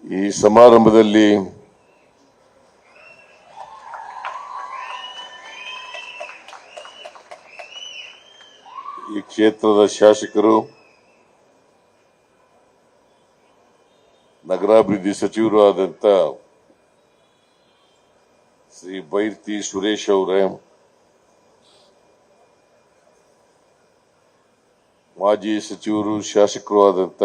ಈ ಸಮಾರಂಭದಲ್ಲಿ ಈ ಕ್ಷೇತ್ರದ ಶಾಸಕರು, ನಗರಾಭಿವೃದ್ಧಿ ಸಚಿವರು ಆದಂತ ಶ್ರೀ ಬೈರ್ತಿ ಸುರೇಶ್ ಅವರೇ, ಮಾಜಿ ಸಚಿವರು ಶಾಸಕರು ಆದಂತ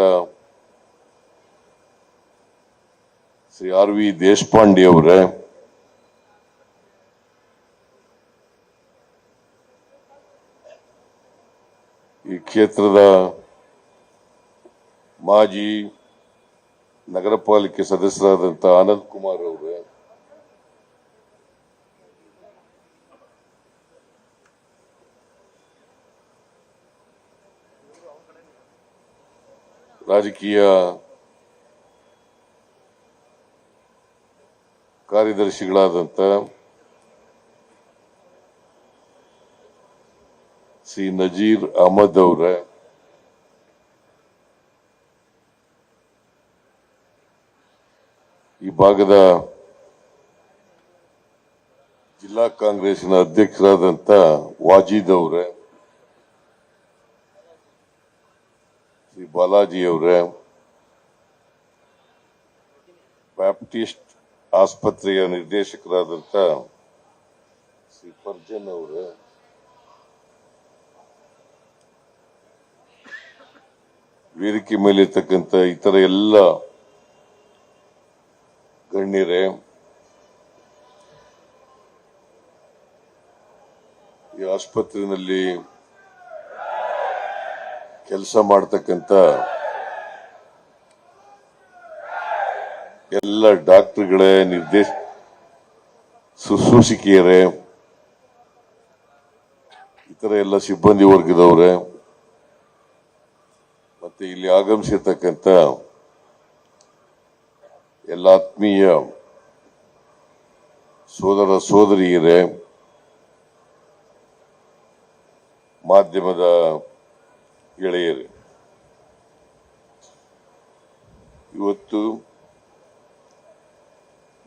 ಶ್ರೀ ಆರ್ ವಿ ದೇಶಪಾಂಡೆ ಅವರೇ, ಈ ಕ್ಷೇತ್ರದ ಮಾಜಿ ನಗರ ಪಾಲಿಕೆ ಸದಸ್ಯರಾದಂತ ಆನಂದ್ ಕುಮಾರ್ ಅವರೇ, ರಾಜಕೀಯ ಕಾರ್ಯದರ್ಶಿಗಳಾದಂತ ಶ್ರೀ ನಜೀರ್ ಅಹಮದ್ ಅವರೇ, ಈ ಭಾಗದ ಜಿಲ್ಲಾ ಕಾಂಗ್ರೆಸ್ನ ಅಧ್ಯಕ್ಷರಾದಂತ ವಾಜೀದ್ ಅವರೇ, ಶ್ರೀ ಬಾಲಾಜಿ ಅವರೇ, ಬ್ಯಾಪ್ಟಿಸ್ಟ್ ಆಸ್ಪತ್ರೆಯ ನಿರ್ದೇಶಕರಾದಂತ ಶ್ರೀ ಫರ್ಜನ್ ಅವರೇ, ವೇದಿಕೆ ಮೇಲೆ ಇರ್ತಕ್ಕಂಥ ಇತರ ಎಲ್ಲ ಗಣ್ಯರೇ, ಈ ಆಸ್ಪತ್ರೆಯಲ್ಲಿ ಕೆಲಸ ಮಾಡತಕ್ಕಂಥ ಎಲ್ಲ ಡಾಕ್ಟರ್ಗಳೇ, ಶುಶ್ರೂಷಕಿಯರೇ, ಇತರ ಎಲ್ಲ ಸಿಬ್ಬಂದಿ ವರ್ಗದವರೇ, ಮತ್ತೆ ಇಲ್ಲಿ ಆಗಮಿಸಿರ್ತಕ್ಕಂಥ ಎಲ್ಲ ಆತ್ಮೀಯ ಸೋದರ ಸೋದರಿಯರೇ, ಮಾಧ್ಯಮದ ಗೆಳೆಯರೇ, ಇವತ್ತು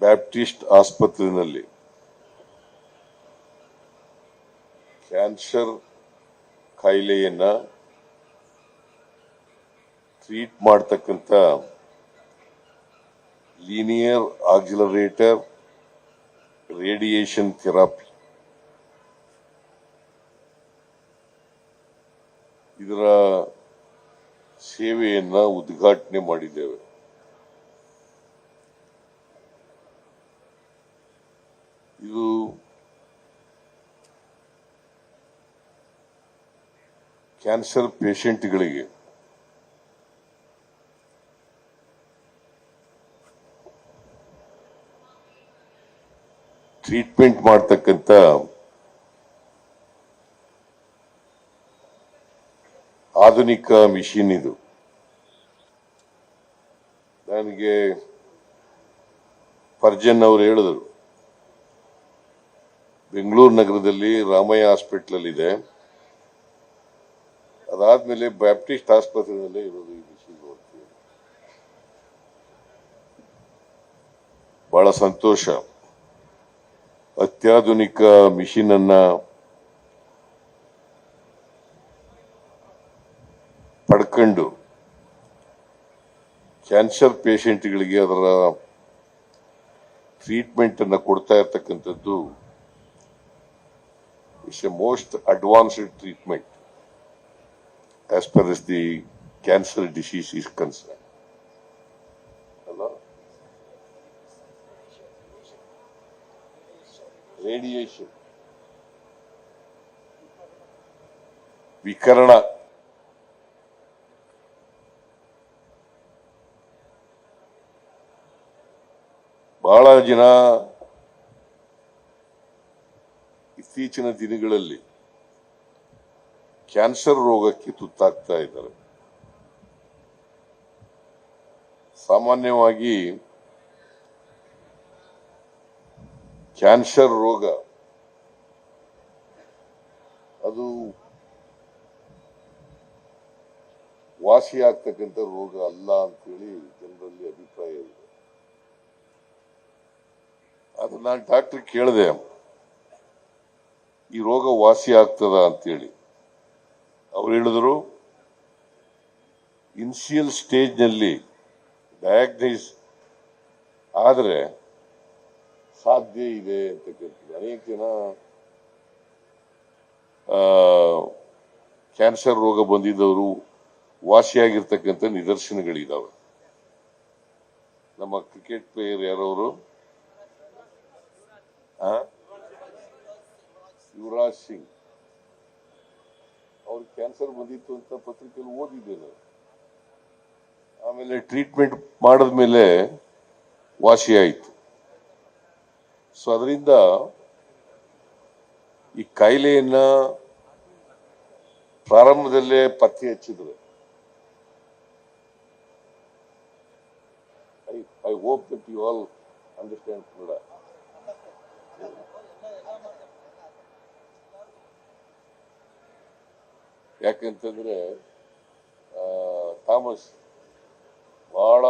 ಬ್ಯಾಪ್ಟಿಸ್ಟ್ ಆಸ್ಪತ್ರೆಯಲ್ಲಿ ಕ್ಯಾನ್ಸರ್ ಕಾಯಿಲೆಯನ್ನ ಟ್ರೀಟ್ ಮಾಡತಕ್ಕಂಥ ಲೀನಿಯರ್ ಆಕ್ಸಿಲರೇಟರ್ ರೇಡಿಯೇಷನ್ ಥೆರಪಿ ಇದರ ಸೇವೆಯನ್ನ ಉದ್ಘಾಟನೆ ಮಾಡಿದ್ದೇವೆ. ಇದು ಕ್ಯಾನ್ಸರ್ ಪೇಷಂಟ್ಗಳಿಗೆ ಟ್ರೀಟ್ಮೆಂಟ್ ಮಾಡತಕ್ಕಂಥ ಆಧುನಿಕ ಮಿಷಿನ್ ಇದು. ನನಗೆ ಫರ್ಜನ್ ಅವರು ಹೇಳಿದರು, ಬೆಂಗಳೂರು ನಗರದಲ್ಲಿ ರಾಮಯ್ಯ ಹಾಸ್ಪಿಟಲ್ ಇದೆ, ಅದಾದ್ಮೇಲೆ ಬ್ಯಾಪ್ಟಿಸ್ಟ್ ಆಸ್ಪತ್ರೆಯಲ್ಲೇ ಇರೋದು ಈ ಮಿಷಿನ್. ಬಹಳ ಸಂತೋಷ. ಅತ್ಯಾಧುನಿಕ ಮಿಷಿನ್ ಅನ್ನ ಪಡ್ಕೊಂಡು ಕ್ಯಾನ್ಸರ್ ಪೇಷಂಟ್ಗಳಿಗೆ ಅದರ ಟ್ರೀಟ್ಮೆಂಟ್ ಅನ್ನ ಕೊಡ್ತಾ ಇರ್ತಕ್ಕಂಥದ್ದು it's A most advanced treatment as far as the cancer disease is concerned. Hello? Radiation. Vikarna. ಬಹಳ ಜನ ಇತ್ತೀಚಿನ ದಿನಗಳಲ್ಲಿ ಕ್ಯಾನ್ಸರ್ ರೋಗಕ್ಕೆ ತುತ್ತಾಗ್ತಾ ಇದ್ದಾರೆ. ಸಾಮಾನ್ಯವಾಗಿ ಕ್ಯಾನ್ಸರ್ ರೋಗ ಅದು ವಾಸಿಯಾಗ್ತಕ್ಕಂಥ ರೋಗ ಅಲ್ಲ ಅಂತೇಳಿ ಜನರಲ್ಲಿ ಅಭಿಪ್ರಾಯ ಇದೆ. ನಾನು ಡಾಕ್ಟರ್ ಕೇಳಿದೆ ಈ ರೋಗ ವಾಸಿ ಆಗ್ತದ ಅಂತೇಳಿ. ಅವ್ರು ಹೇಳಿದ್ರು ಇನಿಷಿಯಲ್ ಸ್ಟೇಜ್ ನಲ್ಲಿ ಡಯಾಗ್ನೈಸ್ ಆದರೆ ಸಾಧ್ಯ ಇದೆ ಅಂತ ಕೇಳ್ತೀವಿ. ಅನೇಕ ಜನ ಕ್ಯಾನ್ಸರ್ ರೋಗ ಬಂದಿದ್ದವರು ವಾಸಿಯಾಗಿರ್ತಕ್ಕಂಥ ನಿದರ್ಶನಗಳಿದಾವೆ. ನಮ್ಮ ಕ್ರಿಕೆಟ್ ಪ್ಲೇಯರ್ ಯಾರವರು, ಯುವರಾಜ್ ಸಿಂಗ್, ಅವ್ರಿಗೆ ಕ್ಯಾನ್ಸರ್ ಬಂದಿತ್ತು ಅಂತ ಪತ್ರಿಕೆಯಲ್ಲಿ ಓದಿದ್ದೇನೆ. ಆಮೇಲೆ ಟ್ರೀಟ್ಮೆಂಟ್ ಮಾಡಿದ್ಮೇಲೆ ವಾಸಿ ಆಯಿತು. ಸೊ ಅದರಿಂದ ಈ ಕಾಯಿಲೆಯನ್ನ ಪ್ರಾರಂಭದಲ್ಲೇ ಪತ್ತೆ ಹಚ್ಚಿದ್ರೆ I hope that you all understand Kannada. ಯಾಕೆಂತಂದ್ರೆ ಥಾಮಸ್ ಬಹಳ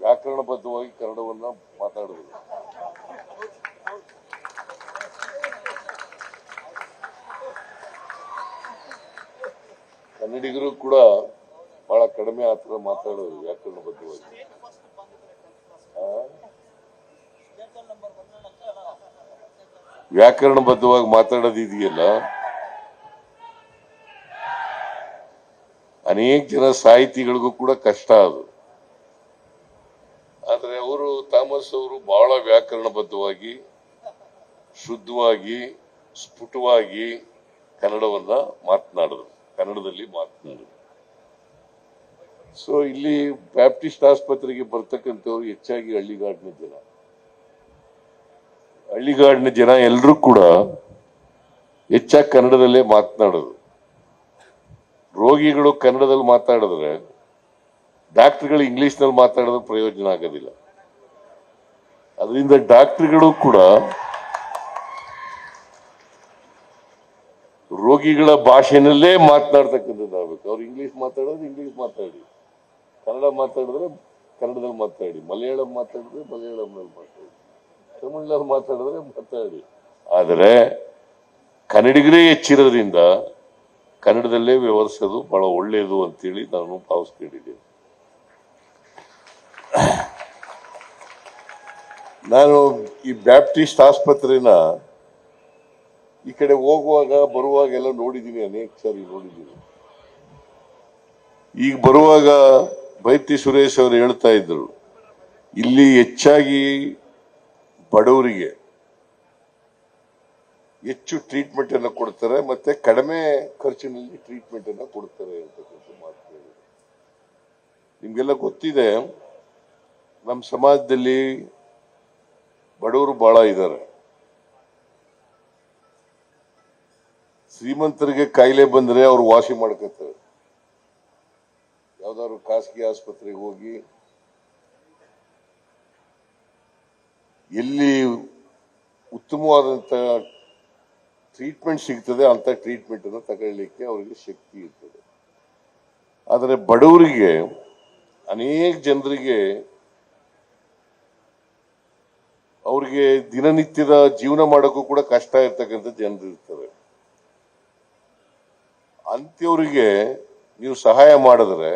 ವ್ಯಾಕರಣಬದ್ಧವಾಗಿ ಕನ್ನಡವನ್ನ ಮಾತಾಡಿದ್ರು. ಕನ್ನಡಿಗರು ಕೂಡ ಬಹಳ ಕಡಿಮೆ ಆತರ ಮಾತಾಡೋದು ವ್ಯಾಕರಣಬದ್ಧವಾಗಿ. ವ್ಯಾಕರಣಬದ್ಧವಾಗಿ ಮಾತಾಡೋದಿದೆಯಲ್ಲ, ಅನೇಕ ಜನ ಸಾಹಿತಿಗಳಿಗೂ ಕೂಡ ಕಷ್ಟ ಅದು. ಆದ್ರೆ ಅವರು ಥಾಮಸ್ ಅವರು ಬಹಳ ವ್ಯಾಕರಣಬದ್ಧವಾಗಿ, ಶುದ್ಧವಾಗಿ, ಸ್ಫುಟವಾಗಿ ಕನ್ನಡವನ್ನ ಮಾತನಾಡಿದ್ರು, ಕನ್ನಡದಲ್ಲಿ ಮಾತನಾಡಿದ್ರು. ಸೊ ಇಲ್ಲಿ ಬ್ಯಾಪ್ಟಿಸ್ಟ್ ಆಸ್ಪತ್ರೆಗೆ ಬರ್ತಕ್ಕಂಥವ್ರು ಹೆಚ್ಚಾಗಿ ಹಳ್ಳಿಗಾಡಿನ ಜನ ಎಲ್ಲರೂ ಕೂಡ ಹೆಚ್ಚಾಗಿ ಕನ್ನಡದಲ್ಲೇ ಮಾತನಾಡೋದು. ರೋಗಿಗಳು ಕನ್ನಡದಲ್ಲಿ ಮಾತಾಡಿದ್ರೆ ಡಾಕ್ಟರ್ಗಳು ಇಂಗ್ಲಿಷ್ ನಲ್ಲಿ ಮಾತಾಡಿದ್ರೆ ಪ್ರಯೋಜನ ಆಗೋದಿಲ್ಲ. ಅದರಿಂದ ಡಾಕ್ಟರ್ಗಳು ಕೂಡ ರೋಗಿಗಳ ಭಾಷೆನಲ್ಲೇ ಮಾತನಾಡ್ತಕ್ಕಂಥದ್ದಾಗಬೇಕು. ಅವ್ರು ಇಂಗ್ಲಿಷ್ ಮಾತಾಡೋದು ಇಂಗ್ಲಿಷ್ ಮಾತಾಡಿ, ಕನ್ನಡ ಮಾತಾಡಿದ್ರೆ ಕನ್ನಡದಲ್ಲಿ ಮಾತಾಡಿ, ಮಲಯಾಳಂ ಮಾತಾಡಿದ್ರೆ ಮಲಯಾಳಂನಲ್ಲಿ ಮಾತಾಡಿ, ತಮಿಳ್ನಲ್ಲಿ ಮಾತಾಡಿದ್ರೆ ಮಾತಾಡಿ. ಆದರೆ ಕನ್ನಡಿಗರೇ ಹೆಚ್ಚಿರೋದ್ರಿಂದ ಕನ್ನಡದಲ್ಲೇ ವ್ಯವಹರಿಸೋದು ಬಹಳ ಒಳ್ಳೆಯದು ಅಂತೇಳಿ ನಾನು ಭಾವಿಸ್ಕೊಂಡಿದ್ದೇನೆ. ನಾನು ಈ ಬ್ಯಾಪ್ಟಿಸ್ಟ್ ಆಸ್ಪತ್ರೆನ ಈ ಕಡೆ ಹೋಗುವಾಗ ಬರುವಾಗ ಎಲ್ಲ ನೋಡಿದ್ದೀನಿ, ಅನೇಕ ಸಾರಿ ನೋಡಿದ್ದೀನಿ. ಈಗ ಬರುವಾಗ ಬೈತಿ ಸುರೇಶ್ ಅವರು ಹೇಳ್ತಾ ಇದ್ರು, ಇಲ್ಲಿ ಹೆಚ್ಚಾಗಿ ಬಡವರಿಗೆ ಹೆಚ್ಚು ಟ್ರೀಟ್ಮೆಂಟ್ ಅನ್ನು ಕೊಡ್ತಾರೆ, ಮತ್ತೆ ಕಡಿಮೆ ಖರ್ಚಿನಲ್ಲಿ ಟ್ರೀಟ್ಮೆಂಟ್ ಅನ್ನು ಕೊಡ್ತಾರೆ ಅಂತಕ್ಕಂಥ ಮಾತು ಹೇಳಿದ್ರು. ನಿಮ್ಗೆಲ್ಲ ಗೊತ್ತಿದೆ, ನಮ್ಮ ಸಮಾಜದಲ್ಲಿ ಬಡವರು ಬಹಳ ಇದ್ದಾರೆ. ಶ್ರೀಮಂತರಿಗೆ ಕಾಯಿಲೆ ಬಂದ್ರೆ ಅವ್ರು ವಾಸಿ ಮಾಡ್ಕೊತಾರೆ. ಯಾವ್ದಾದ್ರು ಖಾಸಗಿ ಆಸ್ಪತ್ರೆಗೆ ಹೋಗಿ ಎಲ್ಲಿ ಉತ್ತಮವಾದಂತ ಟ್ರೀಟ್ಮೆಂಟ್ ಸಿಗ್ತದೆ ಅಂತ ಟ್ರೀಟ್ಮೆಂಟ್ ಅನ್ನು ತಗೊಳ್ಳಿಕ್ಕೆ ಅವರಿಗೆ ಶಕ್ತಿ ಇರ್ತದೆ. ಆದರೆ ಬಡವರಿಗೆ, ಅನೇಕ ಜನರಿಗೆ ಅವ್ರಿಗೆ ದಿನನಿತ್ಯದ ಜೀವನ ಮಾಡೋಕ್ಕೂ ಕೂಡ ಕಷ್ಟ ಇರ್ತಕ್ಕಂಥ ಜನರು ಇರ್ತಾರೆ. ಅಂಥವ್ರಿಗೆ ನೀವು ಸಹಾಯ ಮಾಡಿದ್ರೆ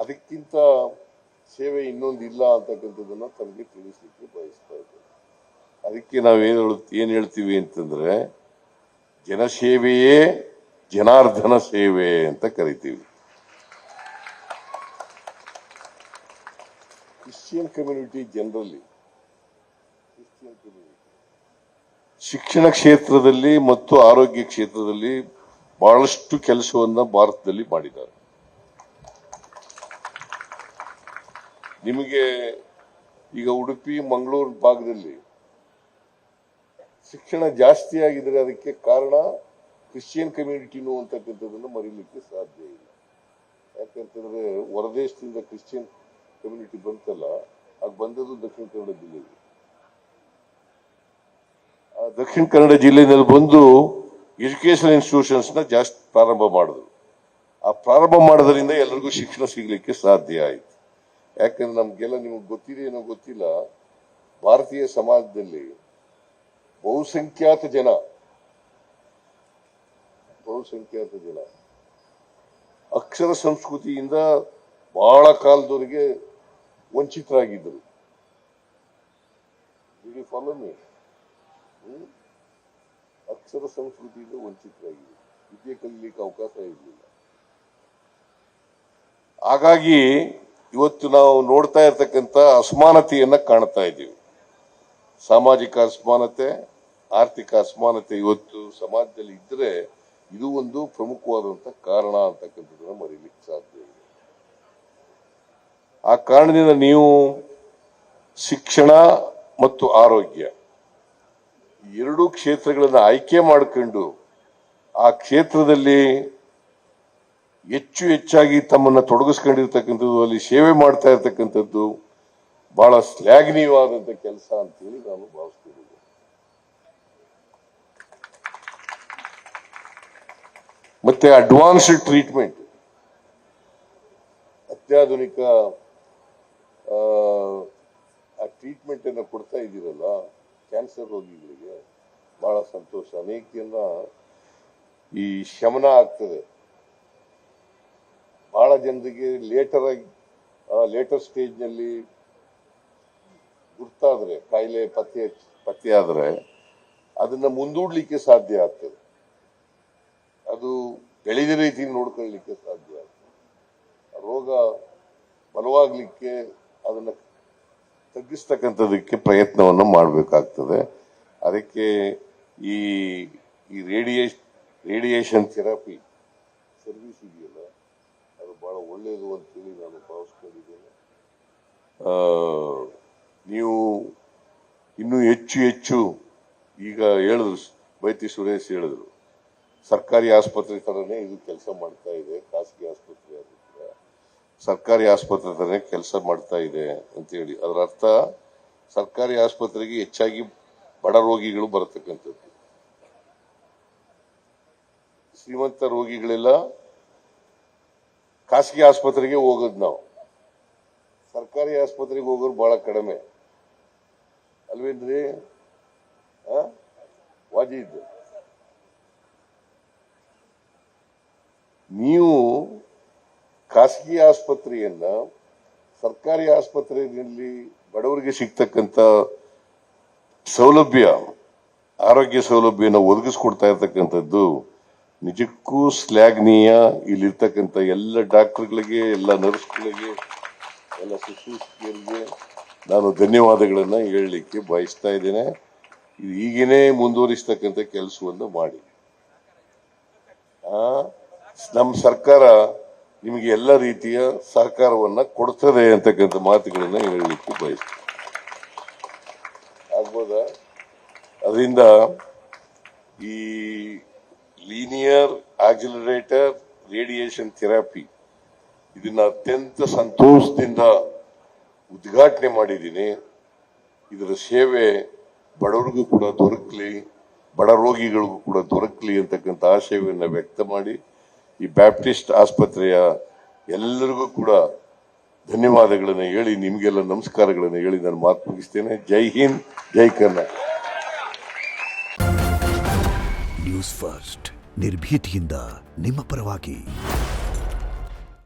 ಅದಕ್ಕಿಂತ ಸೇವೆ ಇನ್ನೊಂದಿಲ್ಲ ಅಂತಕ್ಕಂಥದ್ದನ್ನ ತಮಗೆ ತಿಳಿಸ್ಲಿಕ್ಕೆ ಬಯಸ್ತಾ ಇದ್ದೇನೆ. ಅದಕ್ಕೆ ಏನ್ ಹೇಳ್ತೀವಿ ಅಂತಂದ್ರೆ, ಜನಸೇವೆಯೇ ಜನಾರ್ದನ ಸೇವೆ ಅಂತ ಕರಿತೀವಿ. ಕ್ರಿಶ್ಚಿಯನ್ ಕಮ್ಯುನಿಟಿ ಜನರಲಿ, ಶಿಕ್ಷಣ ಕ್ಷೇತ್ರದಲ್ಲಿ ಮತ್ತು ಆರೋಗ್ಯ ಕ್ಷೇತ್ರದಲ್ಲಿ ಬಹಳಷ್ಟು ಕೆಲಸವನ್ನ ಭಾರತದಲ್ಲಿ ಮಾಡಿದ್ದಾರೆ. ನಿಮಗೆ ಈಗ ಉಡುಪಿ ಮಂಗಳೂರು ಭಾಗದಲ್ಲಿ ಶಿಕ್ಷಣ ಜಾಸ್ತಿ ಆಗಿದ್ರೆ ಅದಕ್ಕೆ ಕಾರಣ ಕ್ರಿಶ್ಚಿಯನ್ ಕಮ್ಯುನಿಟಿನೂ ಅಂತಕ್ಕಂಥದ್ದನ್ನು ಮರೀಲಿಕ್ಕೆ ಸಾಧ್ಯ ಇಲ್ಲ. ಯಾಕಂತಂದ್ರೆ ಹೊರದೇಶದಿಂದ ಕ್ರಿಶ್ಚಿಯನ್ ಕಮ್ಯುನಿಟಿ ಬಂತಲ್ಲ, ಆಗ ಬಂದದ್ದು ದಕ್ಷಿಣ ಕನ್ನಡ ಜಿಲ್ಲೆಗೆ. ಆ ದಕ್ಷಿಣ ಕನ್ನಡ ಜಿಲ್ಲೆಯಲ್ಲಿ ಬಂದು ಎಜುಕೇಶನ್ ಇನ್ಸ್ಟಿಟ್ಯೂಷನ್ಸ್ ನ ಜಾಸ್ತಿ ಪ್ರಾರಂಭ ಮಾಡಿದ್ರು. ಆ ಪ್ರಾರಂಭ ಮಾಡೋದ್ರಿಂದ ಎಲ್ಲರಿಗೂ ಶಿಕ್ಷಣ ಸಿಗ್ಲಿಕ್ಕೆ ಸಾಧ್ಯ ಆಯ್ತು. ಯಾಕಂದ್ರೆ ನಮ್ಗೆಲ್ಲ ನಿಮಗೆ ಗೊತ್ತಿದೆ ಏನೋ ಗೊತ್ತಿಲ್ಲ, ಭಾರತೀಯ ಸಮಾಜದಲ್ಲಿ ಬಹುಸಂಖ್ಯಾತ ಜನ ಅಕ್ಷರ ಸಂಸ್ಕೃತಿಯಿಂದ ಬಹಳ ಕಾಲದವರೆಗೆ ವಂಚಿತರಾಗಿದ್ದರು. Follow me. ಅಕ್ಷರ ಸಂಸ್ಕೃತಿಯಿಂದ ವಂಚಿತರಾಗಿದ್ದರು, ವಿದ್ಯೆ ಕಲಿಯಲಿಕ್ಕೆ ಅವಕಾಶ ಇರಲಿಲ್ಲ. ಹಾಗಾಗಿ ಇವತ್ತು ನಾವು ನೋಡ್ತಾ ಇರ್ತಕ್ಕಂಥ ಅಸಮಾನತೆಯನ್ನ ಕಾಣ್ತಾ ಇದ್ದೀವಿ. ಸಾಮಾಜಿಕ ಅಸಮಾನತೆ, ಆರ್ಥಿಕ ಅಸಮಾನತೆ ಇವತ್ತು ಸಮಾಜದಲ್ಲಿ ಇದ್ರೆ ಇದು ಒಂದು ಪ್ರಮುಖವಾದಂತ ಕಾರಣ ಅಂತಕ್ಕಂಥದ್ದನ್ನ ಮರೀಲಿಕ್ಕೆ ಸಾಧ್ಯ ಇದೆ. ಆ ಕಾರಣದಿಂದ ನೀವು ಶಿಕ್ಷಣ ಮತ್ತು ಆರೋಗ್ಯ ಎರಡೂ ಕ್ಷೇತ್ರಗಳನ್ನ ಆಯ್ಕೆ ಮಾಡಿಕೊಂಡು ಆ ಕ್ಷೇತ್ರದಲ್ಲಿ ಹೆಚ್ಚಾಗಿ ತಮ್ಮನ್ನ ತೊಡಗಿಸ್ಕೊಂಡಿರ್ತಕ್ಕಂಥದ್ದು, ಅಲ್ಲಿ ಸೇವೆ ಮಾಡ್ತಾ ಇರ್ತಕ್ಕಂಥದ್ದು ಬಹಳ ಶ್ಲಾಘನೀಯವಾದಂತ ಕೆಲಸ ಅಂತೇಳಿ ನಾನು ಭಾವಿಸ್ತಿದ್ದೀನಿ. ಮತ್ತೆ ಅಡ್ವಾನ್ಸ್ಡ್ ಟ್ರೀಟ್ಮೆಂಟ್, ಅತ್ಯಾಧುನಿಕ ಆ ಟ್ರೀಟ್ಮೆಂಟ್ ಅನ್ನು ಕೊಡ್ತಾ ಇದ್ದೀರಲ್ಲ ಕ್ಯಾನ್ಸರ್ ರೋಗಿಗಳಿಗೆ, ಬಹಳ ಸಂತೋಷ. ಅನೇಕ ಜನ ಈ ಶಮನ ಆಗ್ತದೆ. ಬಹಳ ಜನರಿಗೆ ಲೇಟರ್ ಸ್ಟೇಜ್ ನಲ್ಲಿ ಗುರ್ತಾದ್ರೆ, ಕಾಯಿಲೆ ಪತ್ತೆಯಾದ್ರೆ ಅದನ್ನ ಮುಂದೂಡ್ಲಿಕ್ಕೆ ಸಾಧ್ಯ ಆಗ್ತದೆ. ಅದು ಬೆಳೆದ ರೀತಿಯಲ್ಲಿ ನೋಡ್ಕೊಳ್ಳಿಕ್ಕೆ ಸಾಧ್ಯ ಆಗ್ತದೆ. ರೋಗ ಬಲವಾಗ್ಲಿಕ್ಕೆ ಅದನ್ನ ತಗ್ಗಿಸ್ತಕ್ಕಂಥದಕ್ಕೆ ಪ್ರಯತ್ನವನ್ನು ಮಾಡಬೇಕಾಗ್ತದೆ. ಅದಕ್ಕೆ ಈ ರೇಡಿಯೇಷನ್ ಥೆರಪಿ ಸರ್ವಿಸ್ ಇದೆಯಲ್ಲ, ಅದು ಬಹಳ ಒಳ್ಳೆಯದು ಅಂತೇಳಿ ನಾನು ಭಾವಿಸ್ಕೊಂಡಿದ್ದೇನೆ. ನೀವು ಇನ್ನೂ ಹೆಚ್ಚು ಈಗ ಹೇಳಿದ್ರು, ಬೈತಿ ಸುರೇಶ್ ಹೇಳಿದ್ರು, ಸರ್ಕಾರಿ ಆಸ್ಪತ್ರೆ ತರನೇ ಇದು ಕೆಲಸ ಮಾಡ್ತಾ ಇದೆ. ಖಾಸಗಿ ಆಸ್ಪತ್ರೆ ಆಗುತ್ತೆ, ಸರ್ಕಾರಿ ಆಸ್ಪತ್ರೆ ತರನೇ ಕೆಲಸ ಮಾಡ್ತಾ ಇದೆ ಅಂತ ಹೇಳಿ. ಅದರ ಅರ್ಥ ಸರ್ಕಾರಿ ಆಸ್ಪತ್ರೆಗೆ ಹೆಚ್ಚಾಗಿ ಬಡ ರೋಗಿಗಳು ಬರತಕ್ಕಂಥದ್ದು. ಶ್ರೀಮಂತ ರೋಗಿಗಳೆಲ್ಲ ಖಾಸಗಿ ಆಸ್ಪತ್ರೆಗೆ ಹೋಗೋದು. ನಾವು ಸರ್ಕಾರಿ ಆಸ್ಪತ್ರೆಗೆ ಹೋಗೋರು ಬಹಳ ಕಡಿಮೆ ಅಲ್ವೇನ್ರಿ? ವಾಜಿದ್, ನೀವು ಖಾಸಗಿ ಆಸ್ಪತ್ರೆಯನ್ನ ಸರ್ಕಾರಿ ಆಸ್ಪತ್ರೆಯಲ್ಲಿ ಬಡವರಿಗೆ ಸಿಗ್ತಕ್ಕಂಥ ಸೌಲಭ್ಯ, ಆರೋಗ್ಯ ಸೌಲಭ್ಯನ ಒದಗಿಸ್ಕೊಡ್ತಾ ಇರ್ತಕ್ಕಂಥದ್ದು ನಿಜಕ್ಕೂ ಶ್ಲಾಘನೀಯ. ಇಲ್ಲಿರ್ತಕ್ಕಂಥ ಎಲ್ಲ ಡಾಕ್ಟರ್ಗಳಿಗೆ, ಎಲ್ಲ ನರ್ಸ್ಗಳಿಗೆ, ಎಲ್ಲ ಶುಶ್ರೂಷಕಿಯರಿಗೆ ನಾನು ಧನ್ಯವಾದಗಳನ್ನ ಹೇಳಲಿಕ್ಕೆ ಬಯಸ್ತಾ ಇದ್ದೇನೆ. ಇದು ಹೀಗೇನೆ ಮುಂದುವರಿಸ್ತಕ್ಕಂಥ ಕೆಲಸವನ್ನು ಮಾಡಿ. ನಮ್ಮ ಸರ್ಕಾರ ನಿಮಗೆ ಎಲ್ಲ ರೀತಿಯ ಸಹಕಾರವನ್ನ ಕೊಡ್ತದೆ ಅಂತಕ್ಕಂಥ ಮಾತುಗಳನ್ನ ಹೇಳಲಿಕ್ಕೆ ಬಯಸ್ತೇನೆ. ಆಗ್ಬೋದಾ? ಅದರಿಂದ ಈ ಲೀನಿಯರ್ ಆಕ್ಸಿಲರೇಟರ್ ರೇಡಿಯೇಷನ್ ಥೆರಪಿ ಇದನ್ನ ಅತ್ಯಂತ ಸಂತೋಷದಿಂದ ಉದ್ಘಾಟನೆ ಮಾಡಿದ್ದೀನಿ. ಇದರ ಸೇವೆ ಬಡವರಿಗೂ ಕೂಡ ದೊರಕಲಿ, ಬಡ ರೋಗಿಗಳಿಗೂ ಕೂಡ ದೊರಕಲಿ ಅಂತಕ್ಕಂಥ ಆಶಯವನ್ನು ವ್ಯಕ್ತ ಮಾಡಿ ಈ ಬ್ಯಾಪ್ಟಿಸ್ಟ್ ಆಸ್ಪತ್ರೆಯ ಎಲ್ಲರಿಗೂ ಕೂಡ ಧನ್ಯವಾದಗಳನ್ನು ಹೇಳಿ, ನಿಮಗೆಲ್ಲ ನಮಸ್ಕಾರಗಳನ್ನು ಹೇಳಿ ನಾನು ಮಾತು ಮುಗಿಸ್ತೇನೆ. ಜೈ ಹಿಂದ್, ಜೈ ಕರ್ನಾಟಕ. ನ್ಯೂಸ್ ಫಸ್ಟ್, ನಿರ್ಭೀತಿಯಿಂದ ನಿಮ್ಮ ಪರವಾಗಿ.